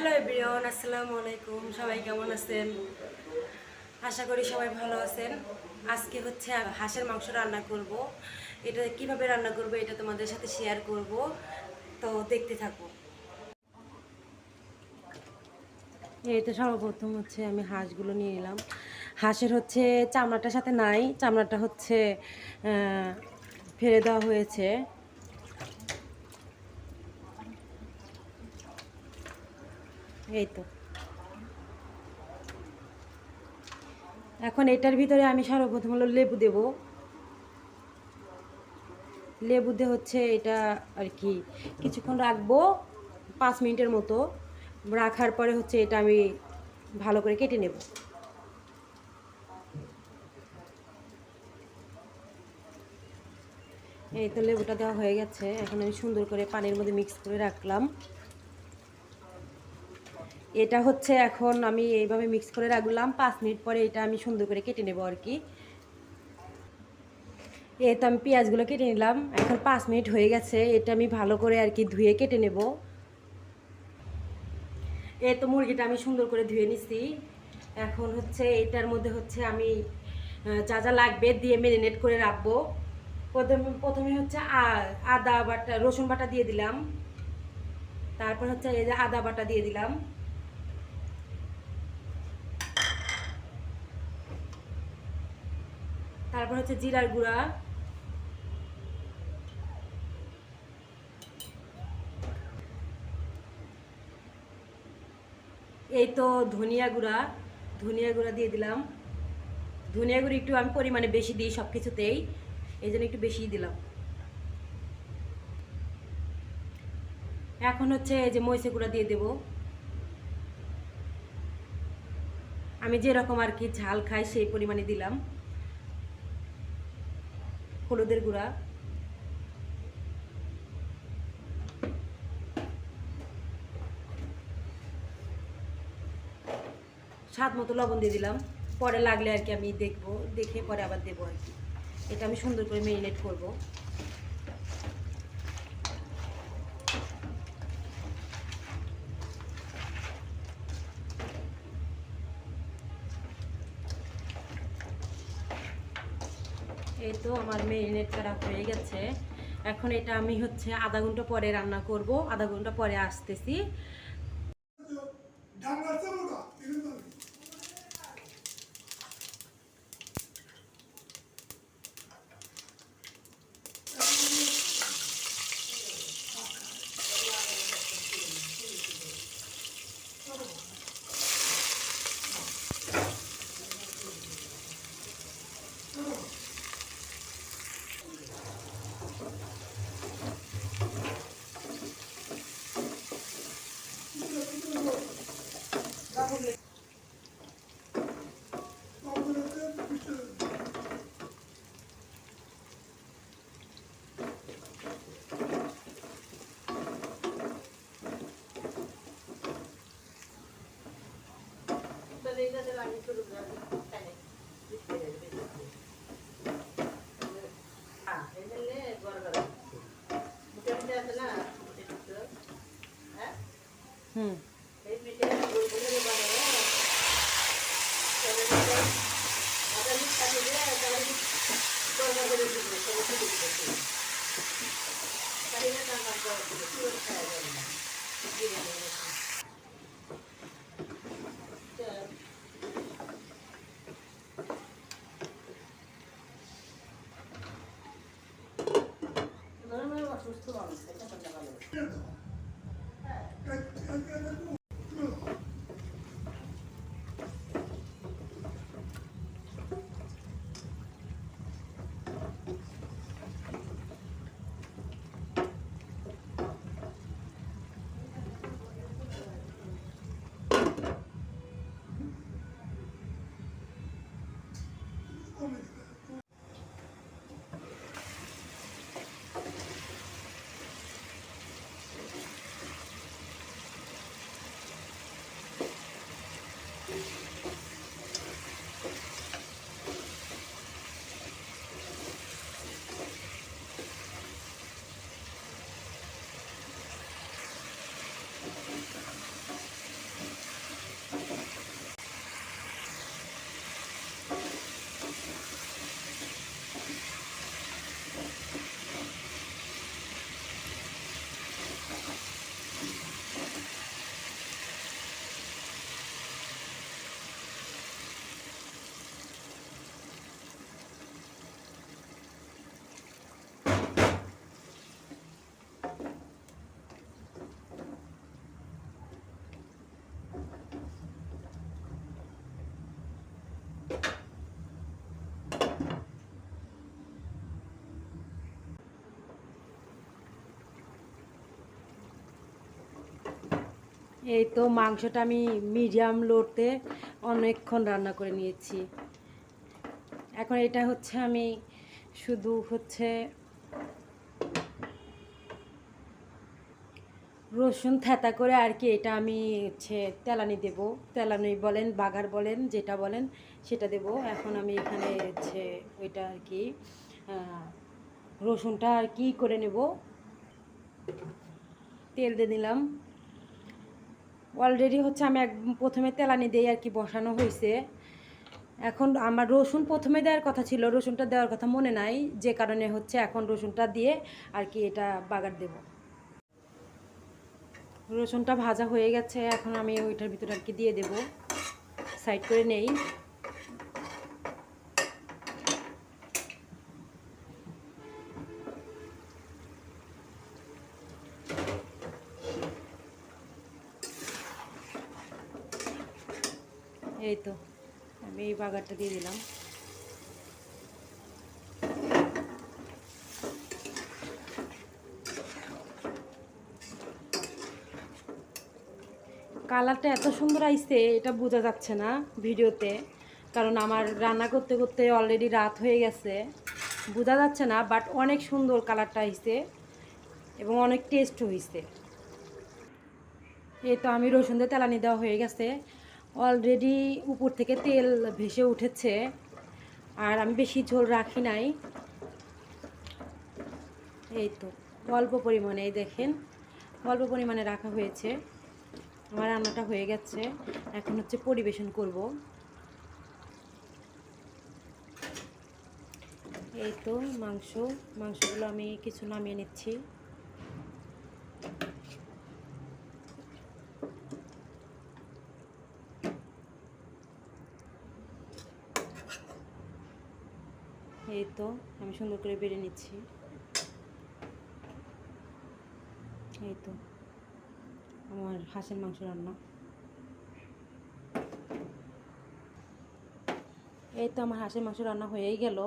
Hello everyone, আসসালামু আলাইকুম। সবাই কেমন আছেন? আশা করি সবাই ভালো আছেন। আজকে হচ্ছে হাঁসের মাংস রান্না করব। এটা কিভাবে রান্না করব এটা তোমাদের সাথে শেয়ার করব, তো দেখতে থাকো। এই তো সর্বপ্রথম হচ্ছে আমি হাঁসগুলো নিয়ে নিলাম। হাঁসের হচ্ছে চামড়াটার সাথে নাই, চামড়াটা হচ্ছে ফেলে দেওয়া হয়েছে। এই তো এখন এটার ভিতরে আমি সর্বপ্রথম হলো লেবু দেব। লেবু দিয়ে হচ্ছে এটা আর কি কিছুক্ষণ রাখবো, 5 মিনিটের মতো। রাখার পরে হচ্ছে এটা আমি ভালো করে কেটে নেব। এই তো লেবুটা দেওয়া হয়ে গেছে। এখন আমি সুন্দর করে পানির মধ্যে মিক্স করে রাখলাম। এটা হচ্ছে এখন আমি এইভাবে মিক্স করে রাখলাম। 5 মিনিট পরে এটা আমি সুন্দর করে কেটে নেব আর কি। এই তো আমি পেঁয়াজগুলো কেটে নিলাম। এখন 5 মিনিট হয়ে গেছে, এটা আমি ভালো করে আর কি ধুয়ে কেটে নেব। এই তো মুরগিটা আমি সুন্দর করে ধুয়ে নিছি। এখন হচ্ছে এটার মধ্যে হচ্ছে আমি যা যা লাগবে দিয়ে ম্যারিনেট করে রাখবো। প্রথমে হচ্ছে আদা বাটা, রসুন বাটা দিয়ে দিলাম। তারপর হচ্ছে এই যে আদা বাটা দিয়ে দিলাম। তারপর হচ্ছে জিরার গুঁড়া। এই তো ধনিয়া গুঁড়া, ধনিয়া গুঁড়া দিয়ে দিলাম। ধনিয়া গুঁড়ো একটু আমি পরিমাণে বেশি দিই সব কিছুতেই, এই জন্য একটু বেশিই দিলাম। এখন হচ্ছে এই যে মরিচের গুঁড়া দিয়ে দেব। আমি যেরকম আর কি ঝাল খাই সেই পরিমাণে দিলাম। হলুদের গুঁড়া, স্বাদ মতো লবণ দিয়ে দিলাম। পরে লাগলে আর কি আমি দেখবো, দেখে পরে আবার দেবো আর কি। এটা আমি সুন্দর করে ম্যারিনেট করব। এই তো আমার ম্যারিনেট করা হয়ে গেছে। এখন এটা আমি হচ্ছে আধা ঘন্টা পরে রান্না করব, আধা ঘন্টা পরে আসতেছি। হুম সুস্থ মানুষ এটা ভালো। এই তো মাংসটা আমি মিডিয়াম লোতে অনেকক্ষণ রান্না করে নিয়েছি। এখন এটা হচ্ছে আমি শুধু হচ্ছে রসুন থেতা করে আর কি, এটা আমি হচ্ছে তেলানি দেব, তেলানি বলেন বাগার বলেন যেটা বলেন সেটা দেব। এখন আমি এখানে হচ্ছে ওইটা আর কি রসুনটা আর কি করে নেব, তেল দিয়ে দিলাম। অলরেডি হচ্ছে আমি প্রথমে তেলানি দিয়ে আর কি বসানো হয়েছে। এখন আমার রসুন প্রথমে দেওয়ার কথা ছিল, রসুনটা দেওয়ার কথা মনে নাই, যে কারণে হচ্ছে এখন রসুনটা দিয়ে আর কি এটা বাগার দেব। রসুনটা ভাজা হয়ে গেছে, এখন আমি ওইটার ভিতরে আর কি দিয়ে দেব, সাইড করে নেই। এই তো আমি এই বাগারটা দিয়ে দিলাম। কালারটা এত সুন্দর আইছে এটা বোঝা যাচ্ছে না ভিডিওতে, কারণ আমার রান্না করতে করতে অলরেডি রাত হয়ে গেছে, বোঝা যাচ্ছে না, বাট অনেক সুন্দর কালারটা আইছে এবং অনেক টেস্ট হয়েছে। এই তো আমি রসুন দিয়ে তেলানি দেওয়া হয়ে গেছে, অলরেডি উপর থেকে তেল ভেসে উঠেছে, আর আমি বেশি ঝোল রাখি নাই। এই তো অল্প পরিমাণে, এই দেখেন অল্প পরিমাণে রাখা হয়েছে। আমার রান্নাটা হয়ে গেছে, এখন হচ্ছে পরিবেশন করব। এই তো মাংসগুলো আমি কিছু নামিয়ে নিচ্ছি। এই তো আমি সুন্দর করে বেড়ে নিচ্ছি। এই তো আমার হাঁসের মাংস রান্না। এই তো আমার হাঁসের মাংস রান্না হয়েই গেল।